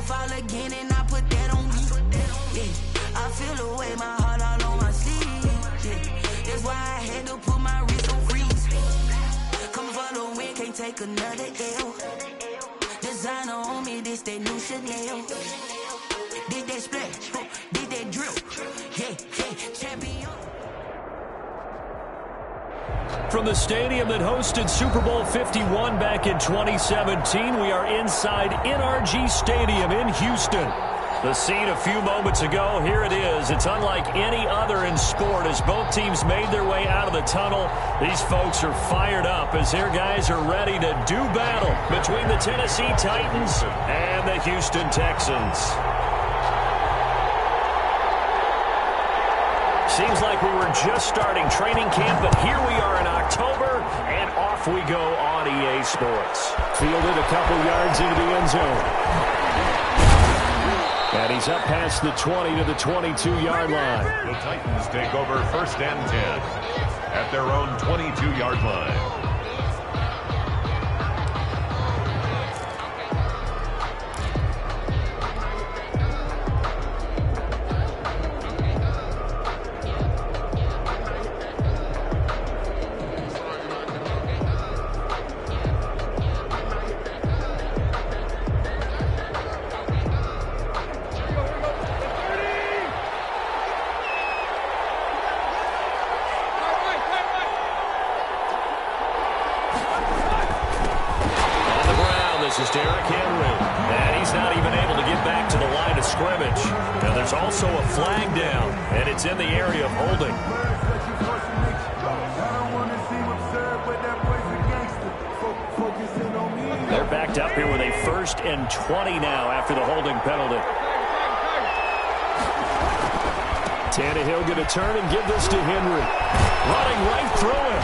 fall again and I put that on me. Yeah, I feel away, my heart all on my sleeve. Yeah, that's why I had to put my wrist on freeze. Come for the win, can't take another L. Designer on me, this that new Chanel. Did that splash, did that drip. Yeah, champion. From the stadium that hosted Super Bowl 51 back in 2017, we are inside NRG Stadium in Houston. The scene a few moments ago, here it is. It's unlike any other in sport as both teams made their way out of the tunnel. These folks are fired up as their guys are ready to do battle between the Tennessee Titans and the Houston Texans. Seems like we were just starting training camp, but here we are in October, and off we go on EA Sports. Fielded a couple yards into the end zone. And he's up past the 20 to the 22-yard line. The Titans take over 1st and 10 at their own 22-yard line. Also a flag down, and it's in the area of holding. They're backed up here with a 1st and 20 now after the holding penalty. Tannehill going to turn and give this to Henry. Running right through him.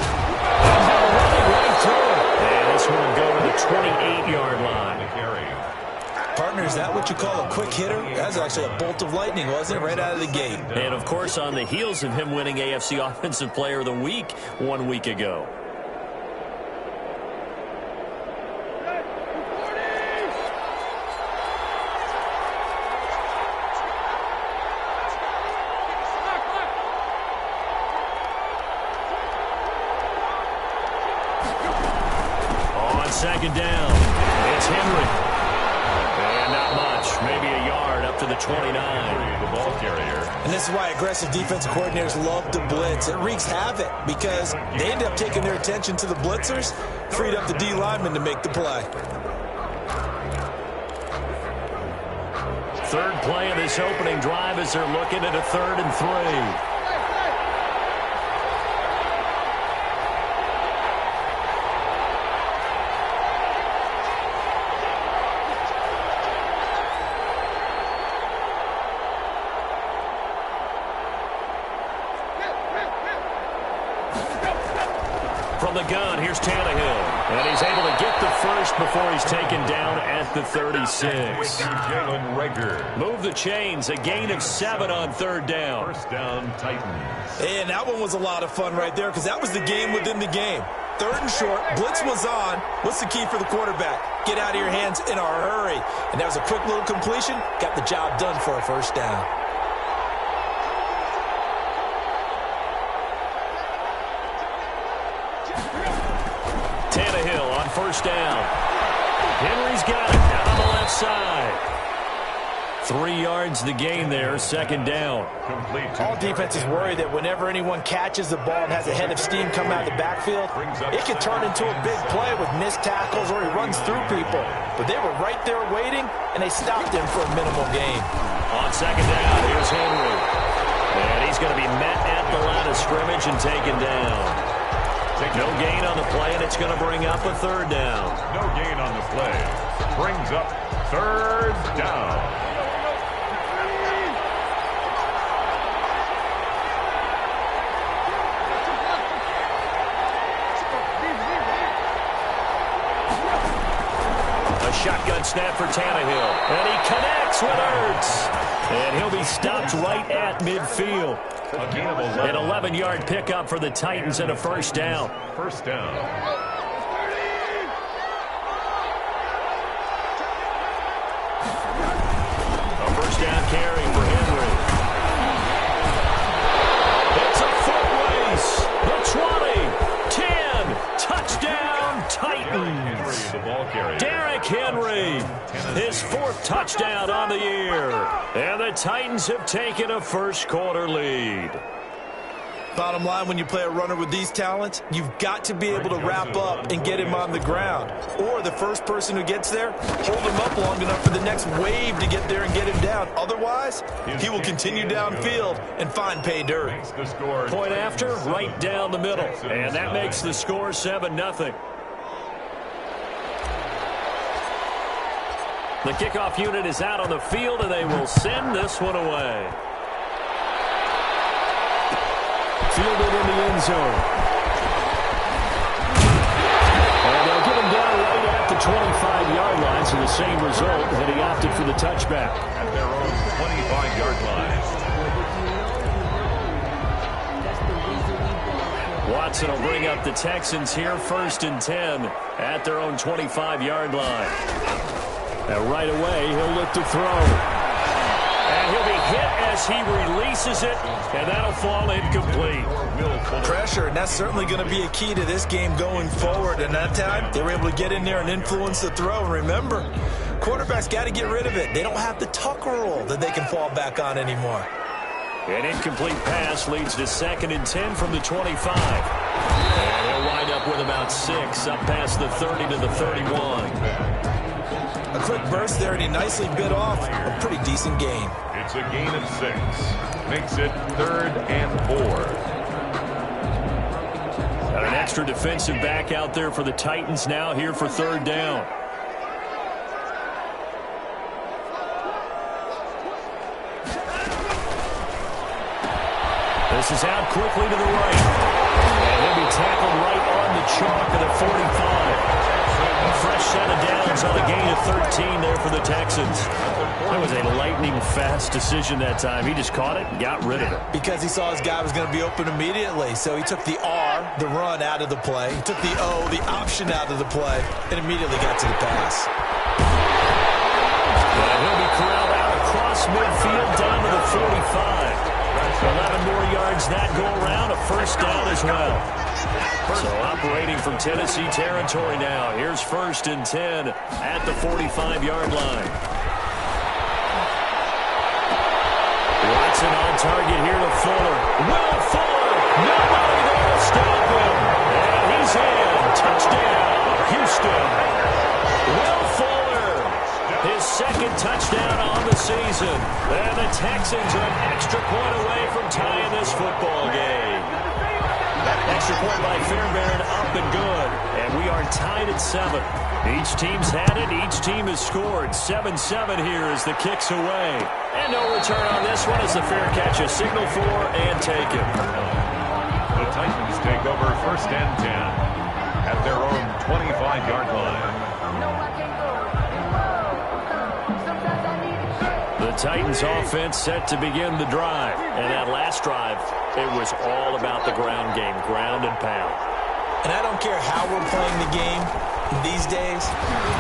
Running right through him. And this one will go to the 28-yard line. Partner, is that what you call a quick hitter? That's actually a bolt of lightning, wasn't it? Right out of the gate. And, of course, on the heels of him winning AFC Offensive Player of the Week 1 week ago. On 2nd down, it's Henry. Maybe a yard up to the 29. The ball carrier. And this is why aggressive defensive coordinators love to blitz. It wreaks havoc because they end up taking their attention to the blitzers, freed up the D lineman to make the play. 3rd play of this opening drive as they're looking at a 3rd and 3. From the gun, here's Tannehill. And he's able to get the first before he's taken down at the 36. Jalen Reagor. Move the chains, a gain of 7 on 3rd down. 1st down, Titans. And that one was a lot of fun right there because that was the game within the game. 3rd and short, blitz was on. What's the key for the quarterback? Get out of your hands in a hurry. And that was a quick little completion. Got the job done for a 1st down. Tannehill on 1st down. Henry's got it down on the left side. 3 yards the gain there, 2nd down. All defenses worry that whenever anyone catches the ball and has a head of steam come out of the backfield, it can turn into a big play with missed tackles or he runs through people. But they were right there waiting, and they stopped him for a minimal gain. On 2nd down, here's Henry. And he's going to be met at the line of scrimmage and taken down. No gain on the play, and it's going to bring up a 3rd down. No gain on the play. Brings up 3rd down. A shotgun snap for Tannehill. And he connects with Ertz. And he'll be stopped right at midfield. An 11-yard pickup for the Titans and a 1st down. 1st down. carry for Henry. It's a foot race. The 20, 10, touchdown Titans. Derrick Henry, his 4th touchdown on the year. And the Titans have taken a first-quarter lead. Bottom line, when you play a runner with these talents, you've got to be able to wrap up and get him on the ground. Or the first person who gets there, hold him up long enough for the next wave to get there and get him down. Otherwise, he will continue downfield and find pay dirt. Point after, right down the middle. And that makes the score 7-0. The kickoff unit is out on the field, and they will send this one away. Fielded in the end zone. And they'll get him down right at the 25-yard line, so the same result that he opted for the touchback. At their own 25-yard line. Watson will bring up the Texans here, 1st and 10 at their own 25-yard line. And right away, he'll look to throw. And he'll be hit as he releases it, and that'll fall incomplete. Pressure, and that's certainly going to be a key to this game going forward. And that time, they were able to get in there and influence the throw. And remember, quarterbacks got to get rid of it. They don't have the tuck rule that they can fall back on anymore. An incomplete pass leads to 2nd and 10 from the 25. And he'll wind up with about 6, up past the 30 to the 31. A quick burst there, and he nicely bit off a pretty decent gain. It's a gain of 6. Makes it 3rd and 4. Got an extra defensive back out there for the Titans now here for 3rd down. This is out quickly to the right. And he'll be tackled right on the chalk of the 45. A fresh set of downs on a gain of 13 there for the Texans. That was a lightning-fast decision that time. He just caught it and got rid of it. Because he saw his guy was going to be open immediately. So he took the R, the run, out of the play. He took the O, the option, out of the play, and immediately got to the pass. And he'll be corralled out across midfield down to the 45. 11 more yards that go around, a first down as well. So operating from Tennessee territory now. Here's 1st and 10 at the 45-yard line. Watson on target here to Fuller. Will Fuller, nobody there to stop him. And he's in. Touchdown, Houston. Will Fuller, his 2nd touchdown on the season. And the Texans are an extra point away from tying this football game. Extra point by Fairbairn, up and good. And we are tied at 7. Each team's had it. Each team has scored. 7-7 here as the kick's away. And no return on this one as the fair catch is signaled for and taken. The Titans take over 1st and 10 at their own 25-yard line. The Titans offense set to begin the drive. And that last drive, it was all about the ground game, ground and pound. And I don't care how we're playing the game these days,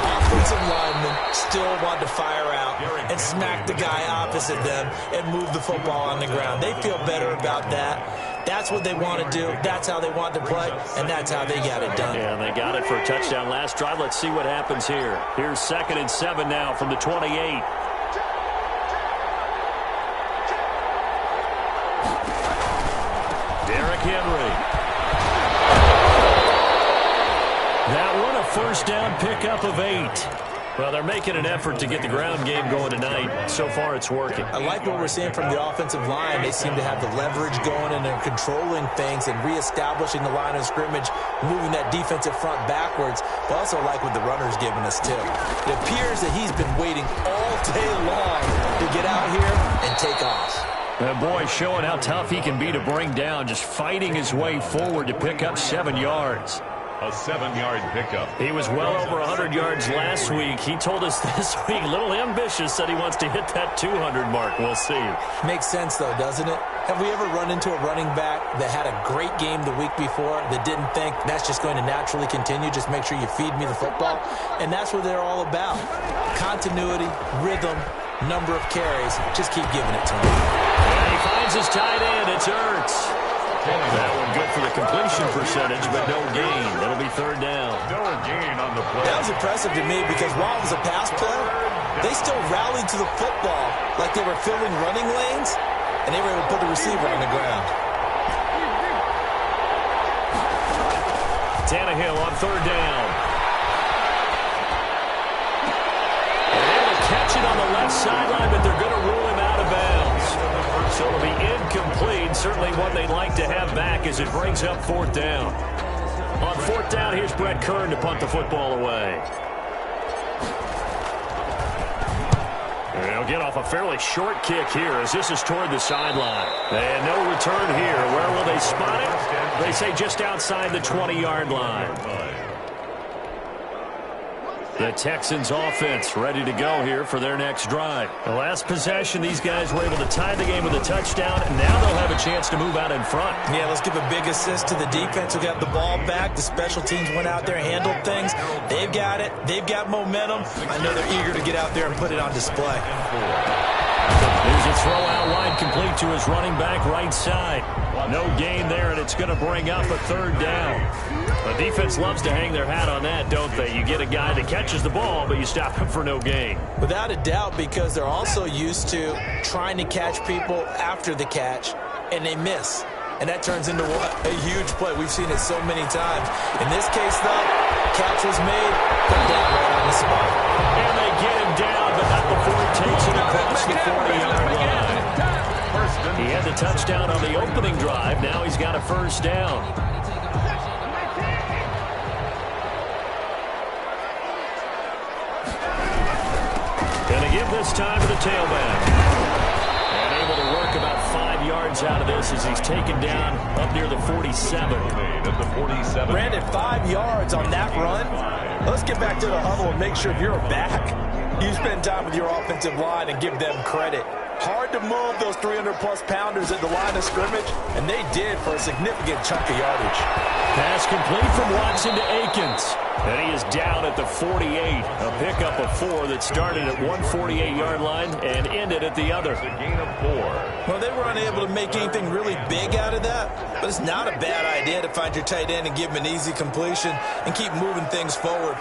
offensive linemen still want to fire out and smack the guy opposite them and move the football on the ground. They feel better about that. That's what they want to do. That's how they want to play, and that's how they got it done. Yeah, and they got it for a touchdown last drive. Let's see what happens here. Here's 2nd and 7 now from the 28. Derrick Henry. That one a first down pickup of 8. Well, they're making an effort to get the ground game going tonight. So far, it's working. I like what we're seeing from the offensive line. They seem to have the leverage going, and they're controlling things and reestablishing the line of scrimmage, moving that defensive front backwards. But also like what the runner's giving us, too. It appears that he's been waiting all day long to get out here and take off. That boy showing how tough he can be to bring down, just fighting his way forward to pick up 7 yards. A 7-yard pickup. He was well over 100 yards last week. He told us this week, a little ambitious, that he wants to hit that 200 mark. We'll see. Makes sense, though, doesn't it? Have we ever run into a running back that had a great game the week before that didn't think that's just going to naturally continue? Just make sure you feed me the football. And that's what they're all about. Continuity, rhythm, number of carries. Just keep giving it to him. And he finds his tight end. It's Ertz. That one good for the completion percentage, but no gain. It'll be third down. No gain on the play. That was impressive to me because while it was a pass play, they still rallied to the football like they were filling running lanes, and they were able to put the receiver on the ground. Tannehill on third down. They're able to catch it on the left sideline, but they're going to rule him out of bounds. So it'll be incomplete. Certainly one they'd like to have back as it brings up fourth down. On fourth down, here's Brett Kern to punt the football away. And they'll get off a fairly short kick here as this is toward the sideline. And no return here. Where will they spot it? They say just outside the 20-yard line. The Texans offense ready to go here for their next drive. The last possession, these guys were able to tie the game with a touchdown, and now they'll have a chance to move out in front. Yeah, let's give a big assist to the defense who got the ball back. The special teams went out there, handled things. They've got it. They've got momentum. I know they're eager to get out there and put it on display. There's a throw out wide complete to his running back right side. No gain there, and it's going to bring up a third down. The defense loves to hang their hat on that, don't they? You get a guy that catches the ball, but you stop him for no gain. Without a doubt, because they're also used to trying to catch people after the catch, and they miss. And that turns into what? A huge play. We've seen it so many times. In this case, though, catch was made, put down right on the spot. And they get him down, but not before he takes it across the 40-yard line. He had the touchdown on the opening drive. Now he's got a first down. Going to give this time to the tailback. And able to work about 5 yards out of this as he's taken down up near the 47. Brandon, 5 yards on that run. Let's get back to the huddle and make sure if you're a back, you spend time with your offensive line and give them credit. Hard to move those 300-plus pounders at the line of scrimmage, and they did for a significant chunk of yardage. Pass complete from Watson to Akins. And he is down at the 48. A pickup of 4 that started at one 48-yard line and ended at the other. A gain of 4. Well, they were unable to make anything really big out of that, but it's not a bad idea to find your tight end and give him an easy completion and keep moving things forward.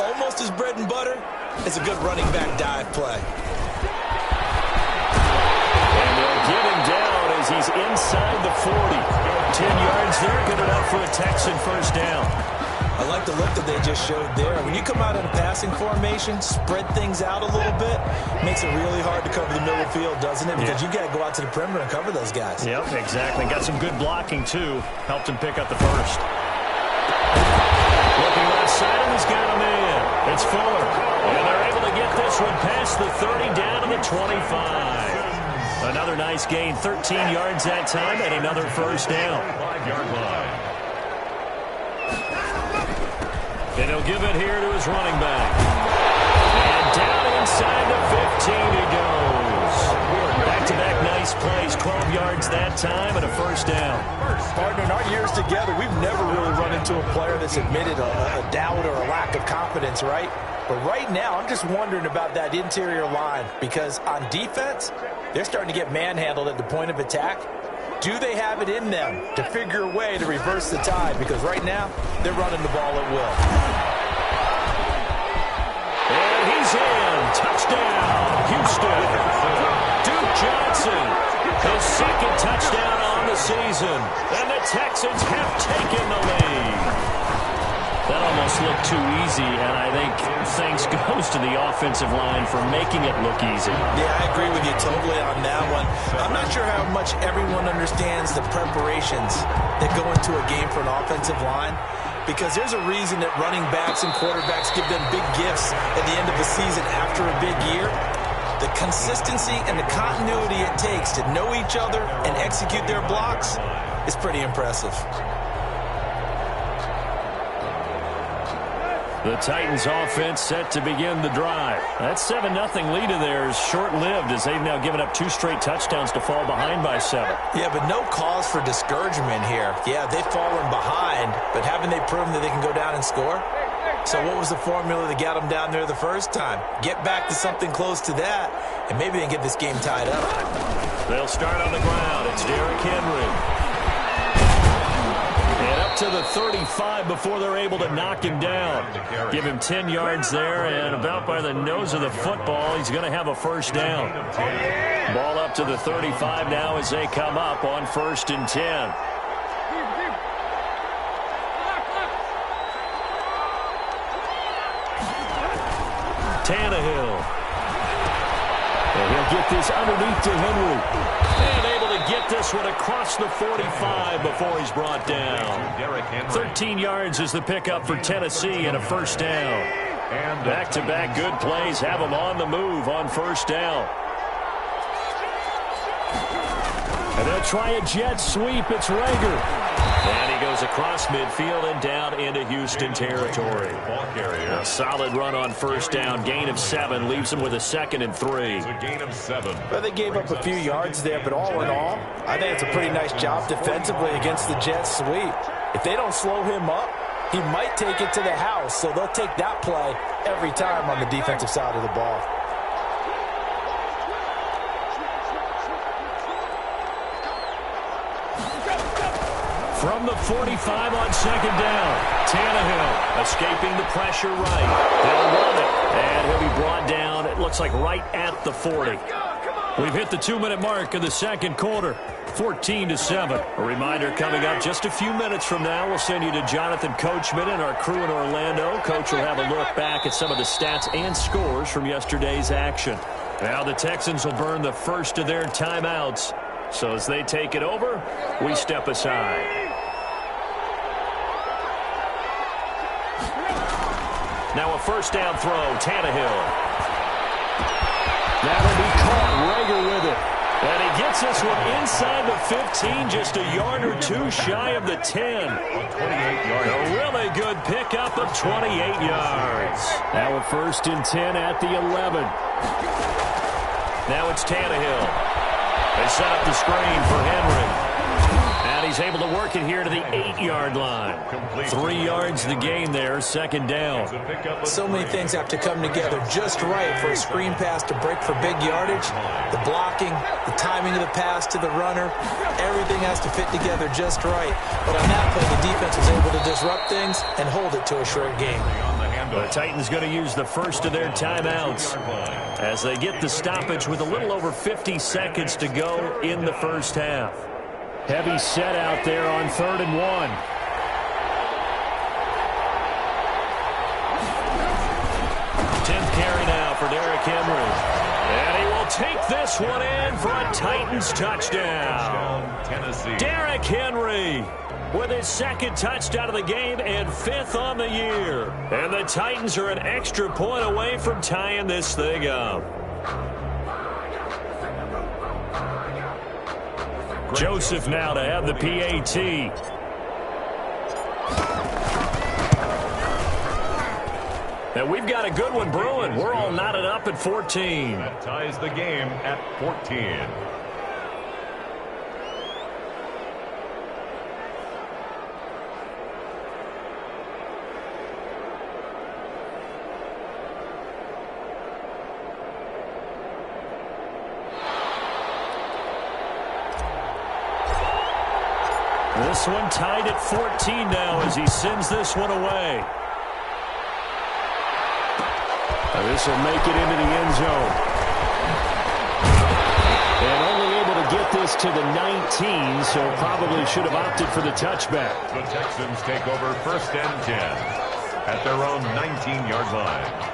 Almost as bread and butter, it's a good running back dive play. And they'll get him down as he's inside the 40. 10 yards there, good enough for a Texan first down. I like the look that they just showed there. When you come out in a passing formation, spread things out a little bit, makes it really hard to cover the middle of the field, doesn't it? Because you got to go out to the perimeter and cover those guys. Yep, exactly. Got some good blocking, too. Helped him pick up the first. Looking left side, and he's got a man. It's Fuller. And they're able to get this one past the 30 down to the 25. Another nice gain, 13 yards that time, and another first down. 5-yard line. And he'll give it here to his running back. And down inside the 15 he goes. Back-to-back nice plays, 12 yards that time, and a first down. Partner, in our years together, we've never really run into a player that's admitted a doubt or a lack of confidence, right? But right now, I'm just wondering about that interior line because on defense, they're starting to get manhandled at the point of attack. Do they have it in them to figure a way to reverse the tide? Because right now, they're running the ball at will. And he's in. Touchdown, Houston. Duke Johnson, his second touchdown on the season. And the Texans have taken the lead. That almost looked too easy, and I think thanks goes to the offensive line for making it look easy. Yeah, I agree with you totally on that one. I'm not sure how much everyone understands the preparations that go into a game for an offensive line, because there's a reason that running backs and quarterbacks give them big gifts at the end of the season after a big year. The consistency and the continuity it takes to know each other and execute their blocks is pretty impressive. The Titans offense set to begin the drive. That 7-0 lead of theirs short-lived as they've now given up 2 straight touchdowns to fall behind by 7. Yeah, but no cause for discouragement here. Yeah, they've fallen behind, but haven't they proven that they can go down and score? So what was the formula that got them down there the first time? Get back to something close to that, and maybe they can get this game tied up. They'll start on the ground. It's Derrick Henry. And up to the 35 before they're able to knock him down. Give him 10 yards there, and about by the nose of the football, he's going to have a first down. Ball up to the 35 now as they come up on 1st and 10. Tannehill. And he'll get this underneath to Henry. And able to get this one across the 45 before he's brought down. 13 yards is the pickup for Tennessee and a first down. Back-to-back good plays have them on the move on first down. And they'll try a jet sweep. It's Rager. And he goes across midfield and down into Houston territory. A solid run on first down. Gain of 7 leaves him with a 2nd and 3. It's a gain of 7. Well, they gave up a few yards there, but all in all, I think it's a pretty nice job defensively against the jet sweep. If they don't slow him up, he might take it to the house, so they'll take that play every time on the defensive side of the ball. From the 45 on 2nd down, Tannehill escaping the pressure right. They'll run it, and he'll be brought down, it looks like right at the 40. We've hit the 2-minute mark of the 2nd quarter, 14-7. A reminder coming up just a few minutes from now, we'll send you to Jonathan Coachman and our crew in Orlando. Coach will have a look back at some of the stats and scores from yesterday's action. Now the Texans will burn the first of their timeouts. So as they take it over, we step aside. Now a first down throw, Tannehill. That'll be caught, Rager with it. And he gets this one inside the 15, just a yard or two shy of the 10. 28 yards. A really good pickup of 28 yards. Now a 1st and 10 at the 11. Now it's Tannehill. They set up the screen for Henry. And he's able to work it here to the 8-yard line. 3 yards the gain there, 2nd down. So many things have to come together just right for a screen pass to break for big yardage. The blocking, the timing of the pass to the runner, everything has to fit together just right. But on that play, the defense was able to disrupt things and hold it to a short game. The Titans going to use the first of their timeouts as they get the stoppage with a little over 50 seconds to go in the first half. Heavy set out there on 3rd and 1. Tenth carry now for Derrick Henry. And he will take this one in for a Titans touchdown. Tennessee. Derrick Henry with his 2nd touchdown of the game and 5th on the year. And the Titans are an extra point away from tying this thing up. Joseph now to have the PAT. And we've got a good one brewing. We're all knotted up at 14. That ties the game at 14. This one tied at 14 now as he sends this one away. This will make it into the end zone. And only able to get this to the 19, so probably should have opted for the touchback. The Texans take over 1st and 10 at their own 19-yard line.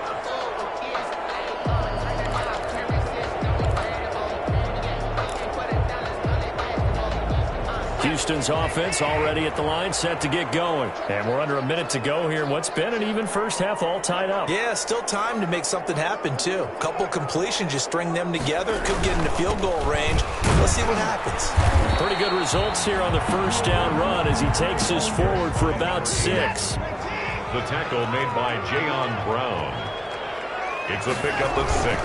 Houston's offense already at the line, set to get going. And we're under a minute to go here. What's been an even first half, all tied up. Yeah, still time to make something happen, too. A couple completions, you string them together, could get into field goal range. Let's see what happens. Pretty good results here on the first down run as he takes us forward for about 6. The tackle made by Jayon Brown. It's a pickup of 6.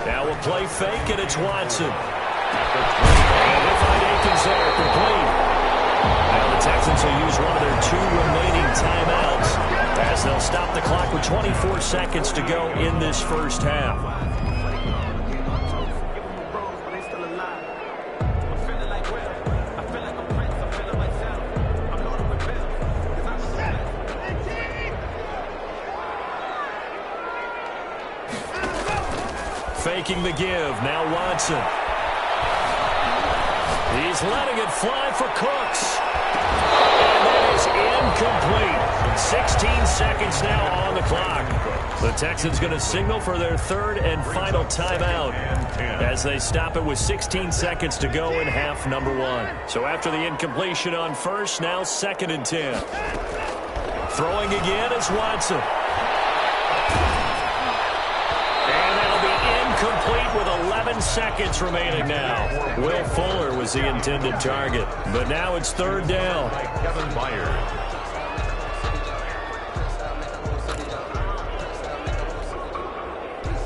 Now we'll play fake, and it's Watson. And they find Akins there, complete. Now the Texans will use one of their 2 remaining timeouts as they'll stop the clock with 24 seconds to go in this first half. Faking the give. Now Watson. He's letting it fly for Cooks. And that is incomplete. 16 seconds now on the clock. The Texans going to signal for their third and final timeout as they stop it with 16 seconds to go in half number one. So after the incompletion on first, now 2nd and 10. Throwing again is Watson. Complete with 11 seconds remaining now. Will Fuller was the intended target, but now it's 3rd down. Kevin Byard.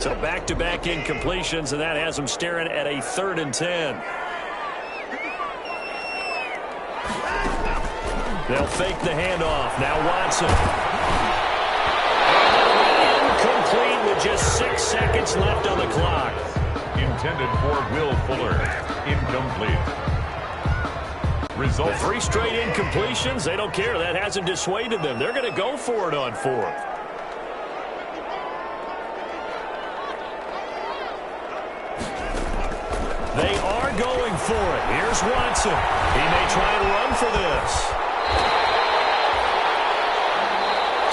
So back-to-back incompletions, and that has them staring at a 3rd and 10. They'll fake the handoff. Now Watson. With just 6 seconds left on the clock. Intended for Will Fuller. Incomplete. Result. 3 straight incompletions. They don't care. That hasn't dissuaded them. They're going to go for it on 4th. They are going for it. Here's Watson. He may try and run for this.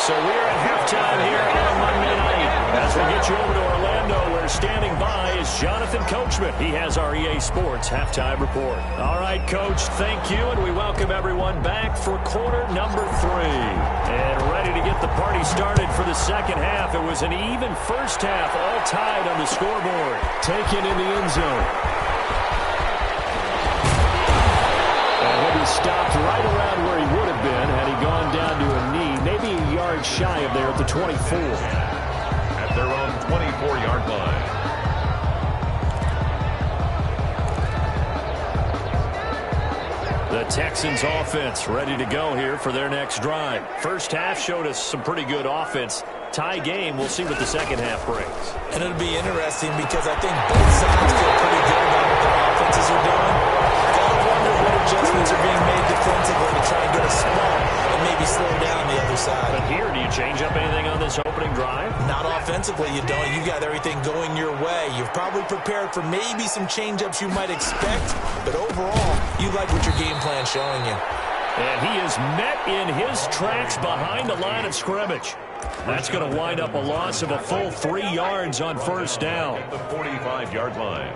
So we're at halftime here on Monday night. As we get you over to Orlando, where standing by is Jonathan Coachman. He has our EA Sports halftime report. All right, Coach, thank you, and we welcome everyone back for quarter number 3. And ready to get the party started for the second half. It was an even first half, all tied on the scoreboard. Taken in the end zone. And he'll be stopped right around where he would have been had he gone down to a knee, maybe a yard shy of there at the 24. At their own 24-yard line. The Texans offense ready to go here for their next drive. First half showed us some pretty good offense. Tie game. We'll see what the second half brings. And it'll be interesting because I think both sides feel pretty good about what their offenses are doing. Gotta wonder what adjustments are being made defensively to try and get a small and maybe slow down the other side. But here, do you change up anything on this opening drive? Not offensively, you don't. You got everything going your way. You've probably prepared for maybe some change-ups you might expect, but overall, you like what your game plan's showing you. And he is met in his tracks behind the line of scrimmage. That's going to wind up a loss of a full 3 yards on first down. At the 45-yard line.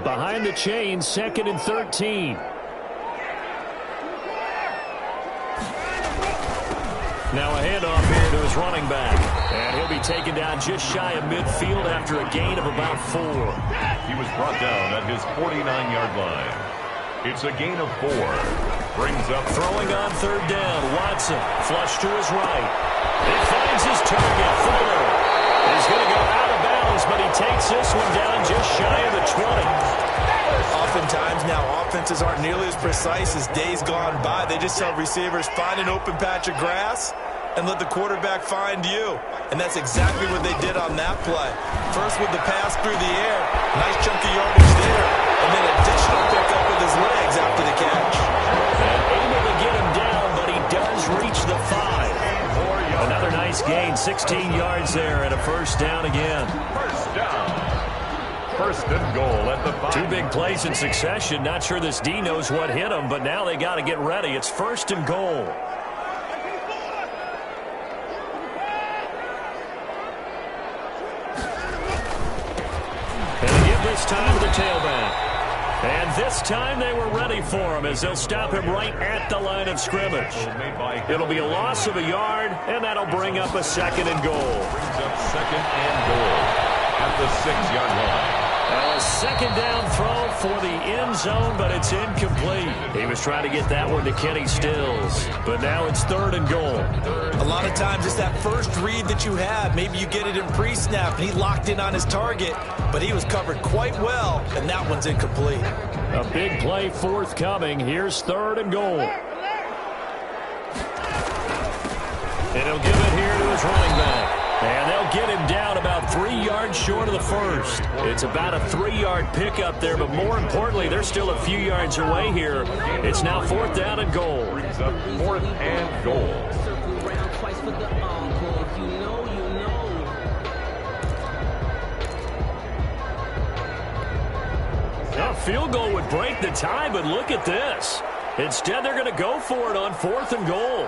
Behind the chain, 2nd and 13. Now a handoff here to his running back. And he'll be taken down just shy of midfield after a gain of about 4. He was brought down at his 49-yard line. It's a gain of 4. Brings up throwing on 3rd down. Watson flush to his right. He finds his target. Fuller is going to go out of bounds, but he takes this one down just shy of the 20. Oftentimes now offenses aren't nearly as precise as days gone by. They just tell receivers, find an open patch of grass and let the quarterback find you. And that's exactly what they did on that play. First with the pass through the air. Nice chunky yardage there. And then additional pickup with his legs after the catch. And able to get him down, but he does reach the 5. Another nice gain, 16 yards there and a first down again. First down. First and goal at the 5. 2 big plays in succession. Not sure this D knows what hit him, but now they got to get ready. It's first and goal. And they give this time to the tailback. And this time they were ready for him as they'll stop him right at the line of scrimmage. It'll be a loss of a yard, and that'll bring up a 2nd and goal. Brings up 2nd and goal at the 6-yard line. A 2nd down throw for the end zone, but it's incomplete. He was trying to get that one to Kenny Stills, but now it's 3rd and goal. A lot of times it's that first read that you have. Maybe you get it in pre-snap, and he locked in on his target, but he was covered quite well, and that one's incomplete. A big play forthcoming. Here's 3rd and goal. And he'll give it here to his running back. And they'll get him down about 3 yards short of the first. It's about a 3-yard pickup there, but more importantly, they're still a few yards away here. It's now 4th down and goal. It's up 4th and goal. A field goal would break the tie, but look at this. Instead, they're going to go for it on 4th and goal.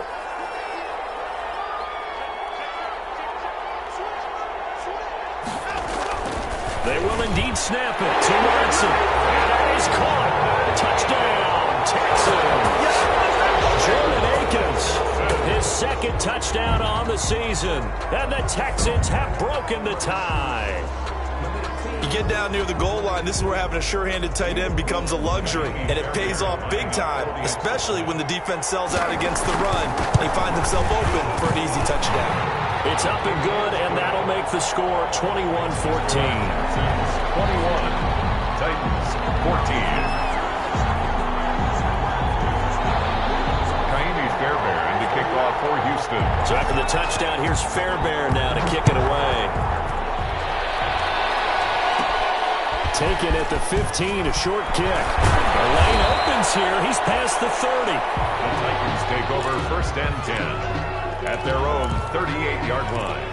They will indeed snap it to Watson. And that is caught. Touchdown, Texans. Jordan Akins, his 2nd touchdown on the season. And the Texans have broken the tie. You get down near the goal line, this is where having a sure-handed tight end becomes a luxury. And it pays off big time, especially when the defense sells out against the run. He finds himself open for an easy touchdown. It's up and good, and that'll make the score 21-14. 21, Titans 14. Kaimi Fairbairn in to kick off for Houston. So after the touchdown, here's Fairbairn now to kick it away. Taken at the 15, a short kick. The lane opens here. He's past the 30. The Titans take over 1st and 10 at their own 38-yard line.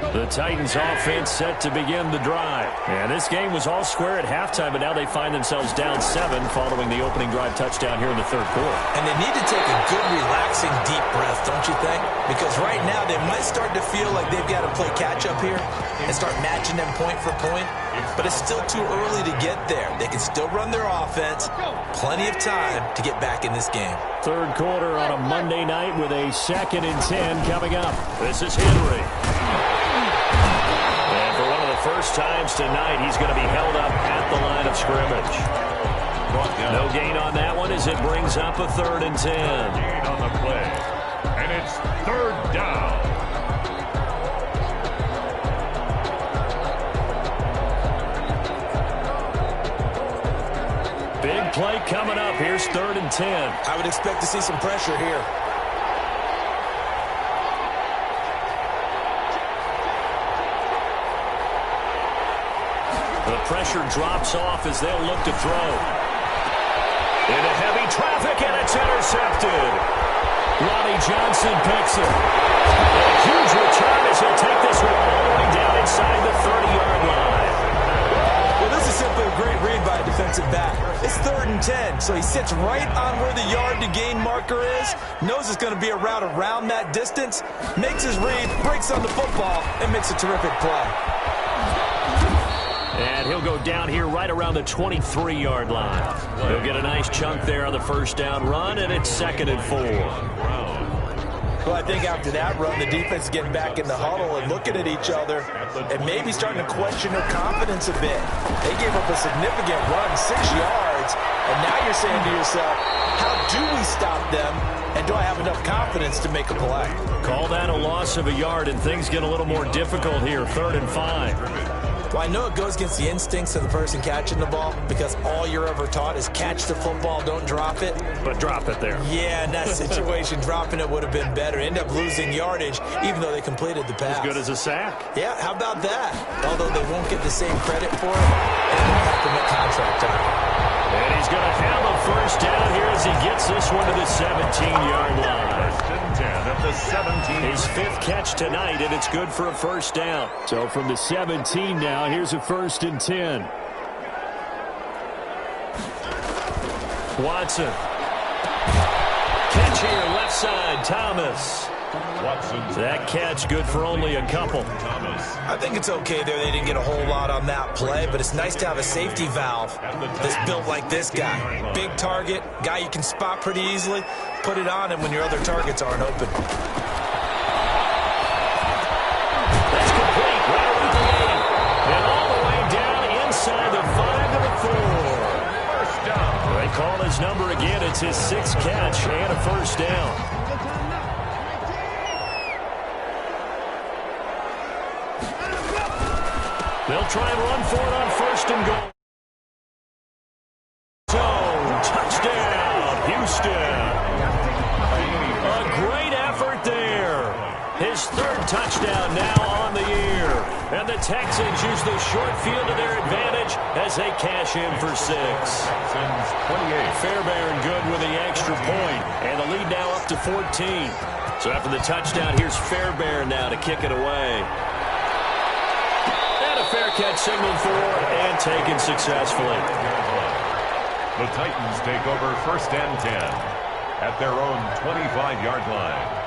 The Titans offense set to begin the drive. And this game was all square at halftime, but now they find themselves down 7 following the opening drive touchdown here in the 3rd quarter. And they need to take a good, relaxing, deep breath, don't you think? Because right now they might start to feel like they've got to play catch-up here and start matching them point for point. But it's still too early to get there. They can still run their offense. Plenty of time to get back in this game. 3rd quarter on a Monday night with a 2nd and 10 coming up. This is Henry. And for one of the first times tonight, he's going to be held up at the line of scrimmage. No gain on that one as it brings up a 3rd and 10. Gain on the play. And it's 3rd down. Big play coming up. Here's 3rd and 10. I would expect to see some pressure here. The pressure drops off as they'll look to throw. Into heavy traffic, and it's intercepted. Ronnie Johnson picks it. A huge return as he'll take this one all the way down inside the 30-yard line. Well, this is simply a great read by a defensive back. It's 3rd and 10, so he sits right on where the yard-to-gain marker is, knows it's going to be a route around that distance, makes his read, breaks on the football, and makes a terrific play. And he'll go down here right around the 23-yard line. He'll get a nice chunk there on the 1st down run, and it's 2nd and 4. Well, I think after that run, the defense is getting back in the huddle and looking at each other and maybe starting to question their confidence a bit. They gave up a significant run, 6 yards, and now you're saying to yourself, how do we stop them, and do I have enough confidence to make a play? Call that a loss of a yard, and things get a little more difficult here, 3rd and 5. Well, I know it goes against the instincts of the person catching the ball because all you're ever taught is catch the football, don't drop it. But drop it there. Yeah, in that situation, dropping it would have been better. End up losing yardage, even though they completed the pass. As good as a sack. Yeah, how about that? Although they won't get the same credit for it, and it won't have to make contract time. And he's going to have a 1st down here as he gets this one to the 17-yard line. 1st and 10 at the 17. His 5th catch tonight, and it's good for a 1st down. So from the 17 now, here's a 1st and 10. Watson. Catch here, left side, Thomas. Watson. That catch good for only a couple. Thomas. I think it's okay there. They didn't get a whole lot on that play, but it's nice to have a safety valve that's built like this guy. Big target, guy you can spot pretty easily. Put it on him when your other targets aren't open. That's complete, right around the 8. And all the way down inside the 5 to the 4. 1st down. They call his number again. It's his 6th catch and a 1st down. They'll try and run for it on first and goal. Zone, touchdown, Houston. A great effort there. His third touchdown now on the year. And the Texans use the short field to their advantage as they cash in for 6. Texans 28. Fairbairn good with the extra point. And the lead now up to 14. So after the touchdown, here's Fairbairn now to kick it away. And a fair catch signaled for and taken successfully. The Titans take over first and 10 at their own 25-yard line.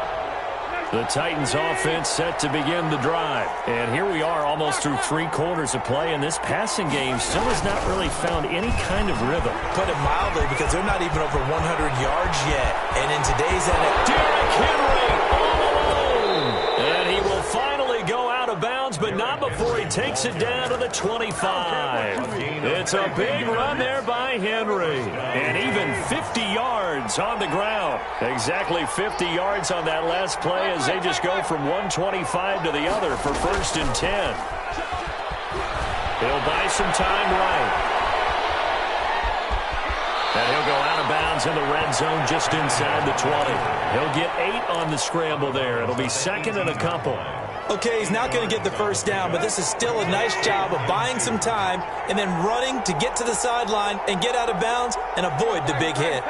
The Titans offense set to begin the drive. And here we are almost through 3 quarters of play, and this passing game still has not really found any kind of rhythm. Put it mildly, because they're not even over 100 yards yet. And in today's NFL, Derrick Henry all alone. And he will finally go out of bounds, but not before he takes it down to the 25. It's a big run there by Henry. And even 50 yards on the ground. Exactly 50 yards on that last play as they just go from 125 to the other for first and 10. He'll buy some time right. And he'll go out of bounds in the red zone just inside the 20. He'll get 8 on the scramble there. It'll be second and a couple. okay, he's not going to get the first down, but this is still a nice job of buying some time and then running to get to the sideline and get out of bounds and avoid the big hit.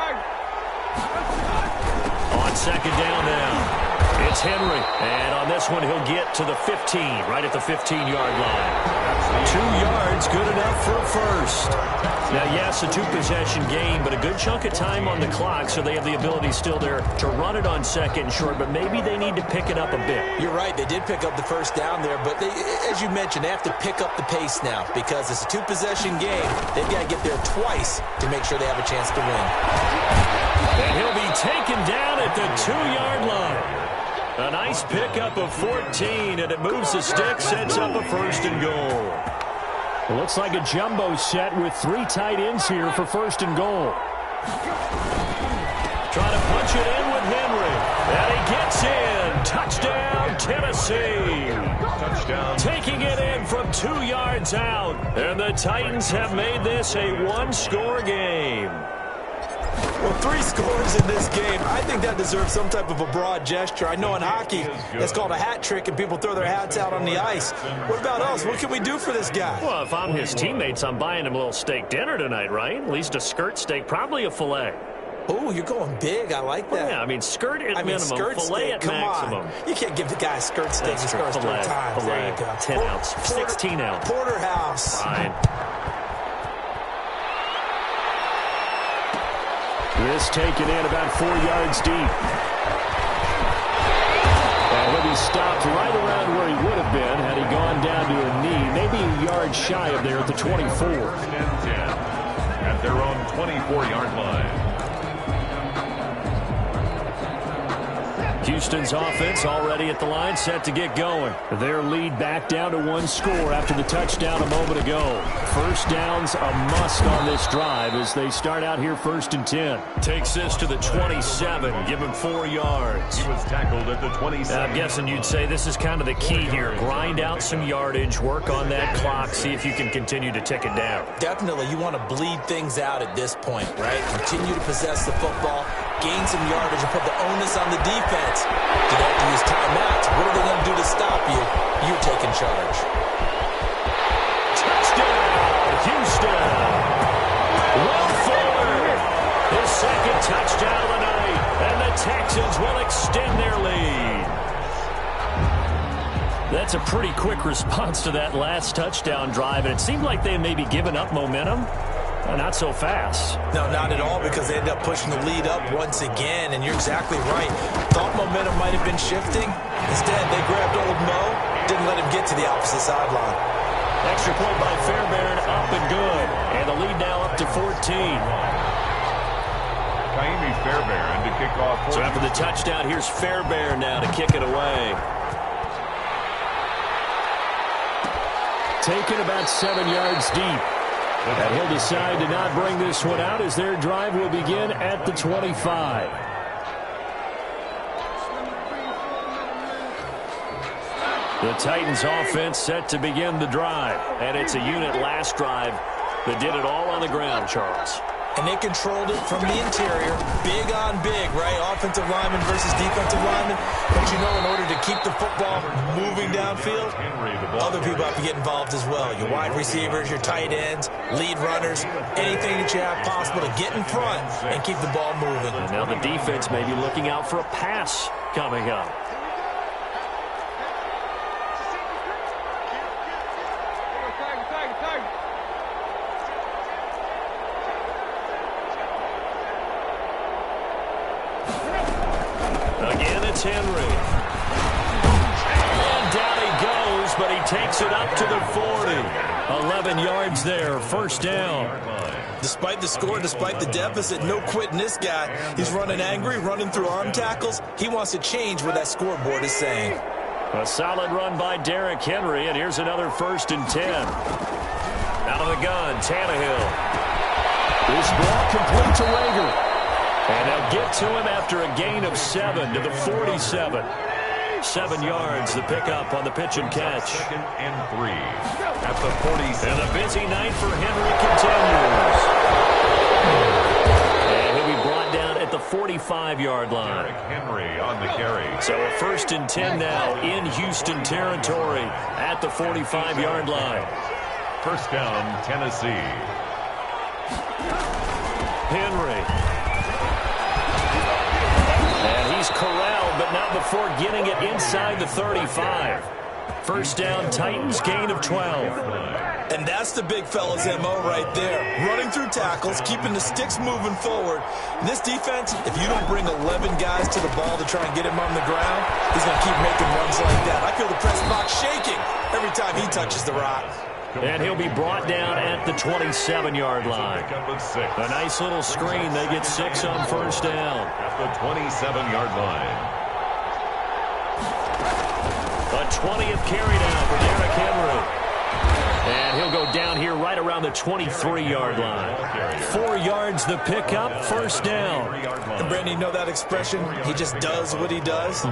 On second down now, it's Henry. And on this one, he'll get to the 15, right at the 15-yard line. 2 yards, good enough for a first. Now, yes, a 2-possession game, but a good chunk of time on the clock, so they have the ability still there to run it on second and short, but maybe they need to pick it up a bit. You're right, they did pick up the first down there, but as you mentioned, they have to pick up the pace now because it's a 2-possession game. They've got to get there twice to make sure they have a chance to win. And he'll be taken down at the 2-yard line. A nice pickup of 14, and it moves the stick, sets up a first and goal. It looks like a jumbo set with 3 tight ends here for first and goal. Trying to punch it in with Henry. And he gets in. Touchdown, Tennessee. Touchdown. Taking it in from 2 yards out. And the Titans have made this a 1-score game. Well, 3 scores in this game. I think that deserves some type of a broad gesture. I know in hockey, that's called a hat trick, and people throw their hats out on the ice. What about us? What can we do for this guy? Well, if I'm his teammates, I'm buying him a little steak dinner tonight, right? At least a skirt steak, probably a filet. Oh, you're going big. I like that. Well, yeah, I mean, skirt at minimum, skirt filet steak, at come maximum. On. You can't give the guy a skirt steak That's the true. first 3 times. Filet, There you go. 10 ounce, 16 ounce. Porterhouse. Fine. This taken in about 4 yards deep. And he'll be stopped right around where he would have been had he gone down to a knee, maybe a yard shy of there at the 24. First and 10 at their own 24-yard line. Houston's offense already at the line, set to get going. Their lead back down to 1 score after the touchdown a moment ago. First down's a must on this drive as they start out here first and 10. Takes this to the 27, give him 4 yards. He was tackled at the 27. I'm guessing you'd say this is kind of the key here. Grind out some yardage, work on that clock, see if you can continue to tick it down. Definitely, you want to bleed things out at this point, right? Continue to possess the football, gain some yardage, and put the onus on the defense. Do they have to use timeouts? What are they going to do to stop you? You're taking charge. Touchdown, Houston. Will Fuller, his second touchdown of the night, and the Texans will extend their lead. That's a pretty quick response to that last touchdown drive, and it seemed like they may be giving up momentum. Not so fast. No, not at all, because they end up pushing the lead up once again, and you're exactly right. Thought momentum might have been shifting. Instead, they grabbed old Mo, didn't let him get to the opposite sideline. Extra point by Fairbairn, up and good. And the lead now up to 14. Kaimi Fairbairn to kick off. So after the touchdown, here's Fairbairn now to kick it away. Taken about 7 yards deep. And he'll decide to not bring this one out as their drive will begin at the 25. The Titans offense set to begin the drive. And it's a unit last drive that did it all on the ground, Charles. And they controlled it from the interior. Big on big, right? Offensive lineman versus defensive lineman. But you know, in order to keep the football moving downfield, other people have to get involved as well. Your wide receivers, your tight ends, lead runners, anything that you have possible to get in front and keep the ball moving. And now the defense may be looking out for a pass coming up. Again, it's Henry. And down he goes, but he takes it up to the 40. 11 yards there, first down. Despite the score, despite the deficit, no quitting this guy. He's running angry, running through arm tackles. He wants to change what that scoreboard is saying. A solid run by Derrick Henry, and here's another 1st and 10. Out of the gun, Tannehill. This ball complete to Rager. And they'll get to him after a gain of 7 to the 47. 7 yards, the pickup on the pitch and catch. 2nd and 3 at the 40. And a busy night for Henry continues. And he'll be brought down at the 45-yard line. Derrick Henry on the carry. So a 1st and 10 now in Houston territory at the 45-yard line. First down, Tennessee. Henry. And he's corralled, but not before getting it inside the 35. First down, Titans, gain of 12. And that's the big fella's MO right there. Running through tackles, keeping the sticks moving forward. In this defense, if you don't bring 11 guys to the ball to try and get him on the ground, he's going to keep making runs like that. I feel the press box shaking every time he touches the rock. And he'll be brought down at the 27-yard line. A nice little screen. They get 6 on first down. At the 27-yard line. A 20th carry now for Derrick Henry. And he'll go down here right around the 23-yard line. 4 yards the pickup, first down. And Brandon, you know that expression? He just does what he does.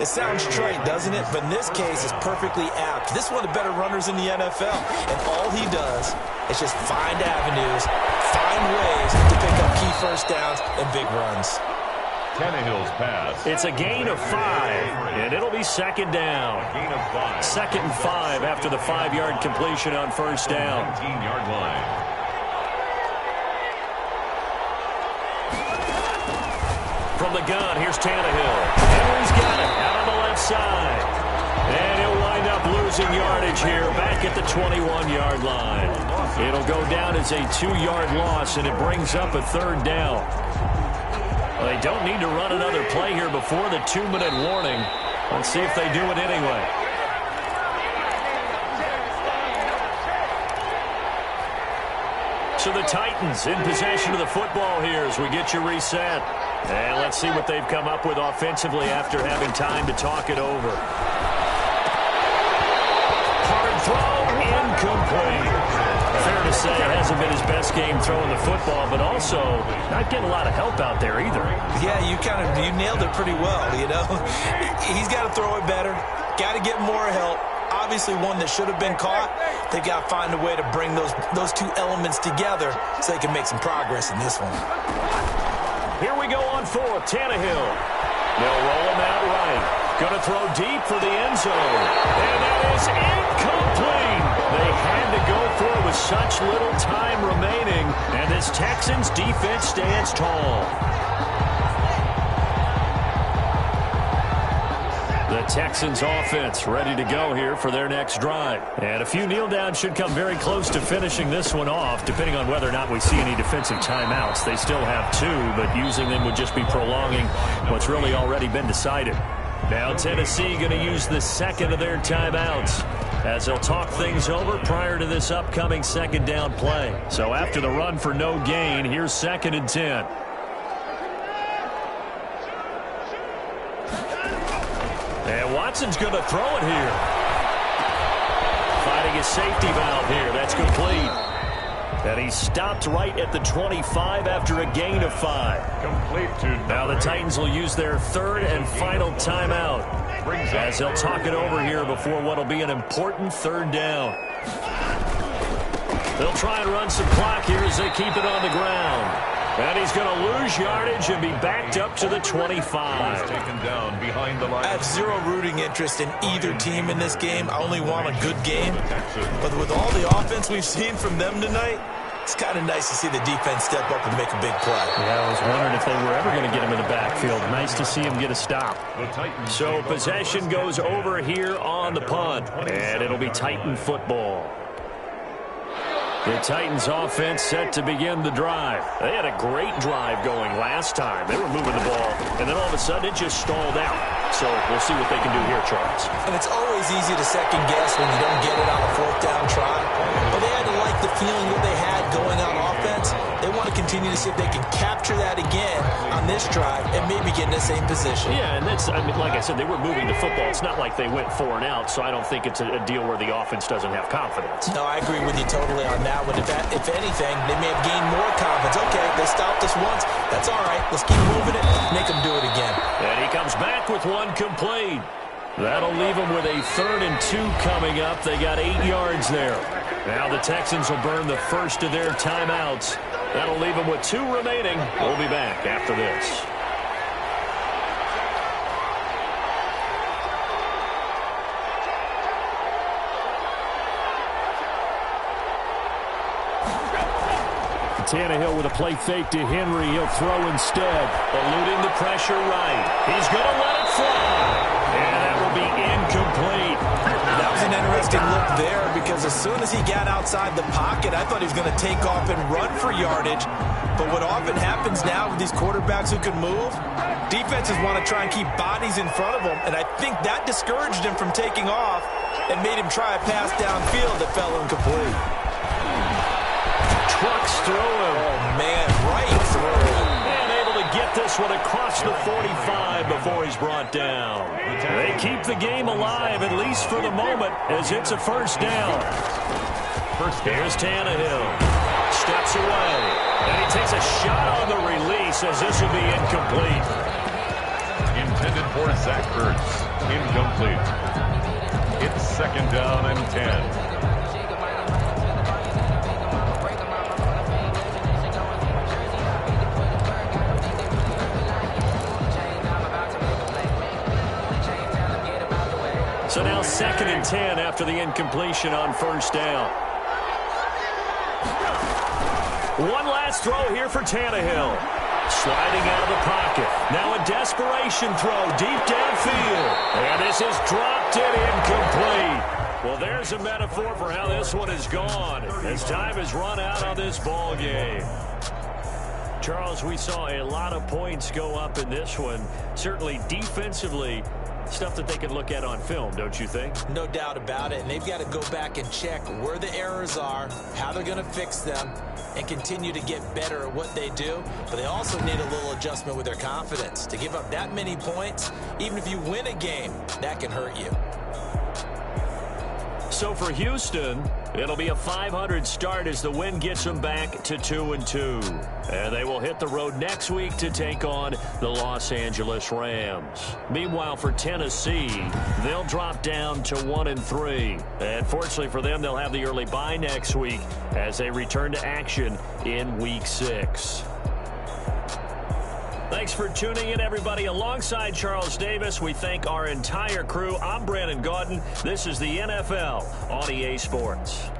It sounds trite, doesn't it? But in this case, it's perfectly apt. This is one of the better runners in the NFL. And all he does is just find avenues, find ways to pick up key first downs and big runs. Tannehill's pass. It's a gain of 5, and it'll be 2nd down. Gain of 5. 2nd and 5 after the 5-yard completion on first down. 19-yard line. From the gun, here's Tannehill. Henry's got it out on the left side. And he'll wind up losing yardage here back at the 21-yard line. It'll go down as a 2-yard loss, and it brings up a 3rd down. Well, they don't need to run another play here before the 2-minute warning. Let's see if they do it anyway. So the Titans in possession of the football here as we get you reset. And let's see what they've come up with offensively after having time to talk it over. Hard throw, incomplete. Fair to say it hasn't been his best game throwing the football, but also not getting a lot of help out there either. Yeah, you nailed it pretty well, you know. He's got to throw it better, got to get more help. Obviously one that should have been caught. They've got to find a way to bring those two elements together so they can make some progress in this one. Here we go on 4th, Tannehill. They'll roll him out right. Going to throw deep for the end zone. And that is incomplete. They had to go for it with such little time remaining. And this Texans defense stands tall. The Texans offense ready to go here for their next drive. And a few kneel downs should come very close to finishing this one off, depending on whether or not we see any defensive timeouts. They still have 2, but using them would just be prolonging what's really already been decided. Now Tennessee going to use the 2nd of their timeouts as they'll talk things over prior to this upcoming 2nd down play. So after the run for no gain, here's 2nd and 10. And Watson's going to throw it here. Finding his safety valve here. That's complete. And he stopped right at the 25 after a gain of 5. Complete to now the Titans will use their third and final timeout as they'll talk it over here before what will be an important third down. They'll try and run some clock here as they keep it on the ground. And he's going to lose yardage and be backed up to the 25. He's taken down behind the line. I have zero rooting interest in either team in this game. I only want a good game. But with all the offense we've seen from them tonight, it's kind of nice to see the defense step up and make a big play. Yeah, I was wondering if they were ever going to get him in the backfield. Nice to see him get a stop. So possession goes over here on the punt, and it'll be Titan football. The Titans offense set to begin the drive. They had a great drive going last time. They were moving the ball, and then all of a sudden it just stalled out. So we'll see what they can do here, Charles. And it's always easy to second guess when you don't get it on a fourth down try. But they had to like the feeling that they had going on offense. They want to continue to see if they can capture that again on this drive and maybe get in the same position. Yeah, and that's, I mean, like I said, they were moving the football. It's not like they went 4 and out, so I don't think it's a deal where the offense doesn't have confidence. No, I agree with you totally on that one. If anything, they may have gained more confidence. Okay, they stopped us once. That's all right. Let's keep moving it. Make them do it again. And he comes back with one complete. That'll leave them with a 3rd and 2 coming up. They got 8 yards there. Now the Texans will burn the first of their timeouts. That'll leave them with 2 remaining. We'll be back after this. Tannehill with a play fake to Henry. He'll throw instead. Eluding the pressure right. He's going to let it fly. And that will be incomplete. That was an interesting look there because as soon as he got outside the pocket, I thought he was going to take off and run for yardage. But what often happens now with these quarterbacks who can move, defenses want to try and keep bodies in front of them. And I think that discouraged him from taking off and made him try a pass downfield that fell incomplete. Trucks through him. Oh, man, right through him. And able to get this one across the 45 before he's brought down. They keep the game alive, at least for the moment, as it's a first down. Here's Tannehill. Steps away. And he takes a shot on the release as this will be incomplete. Intended for Zach Ertz. Incomplete. It's 2nd down and 10. So now 2nd and 10 after the incompletion on first down. One last throw here for Tannehill. Sliding out of the pocket. Now a desperation throw deep downfield. And this is dropped and incomplete. Well, there's a metaphor for how this one is gone as time has run out on this ball game. Charles, we saw a lot of points go up in this one. Certainly defensively, stuff that they can look at on film, don't you think? No doubt about it. And they've got to go back and check where the errors are, how they're going to fix them, and continue to get better at what they do. But they also need a little adjustment with their confidence. To give up that many points, even if you win a game, that can hurt you. So for Houston, it'll be a .500 start as the win gets them back to 2-2. And they will hit the road next week to take on the Los Angeles Rams. Meanwhile, for Tennessee, they'll drop down to 1-3. And fortunately for them, they'll have the early bye next week as they return to action in Week 6. Thanks for tuning in, everybody. Alongside Charles Davis, we thank our entire crew. I'm Brandon Gaudin. This is the NFL on EA Sports.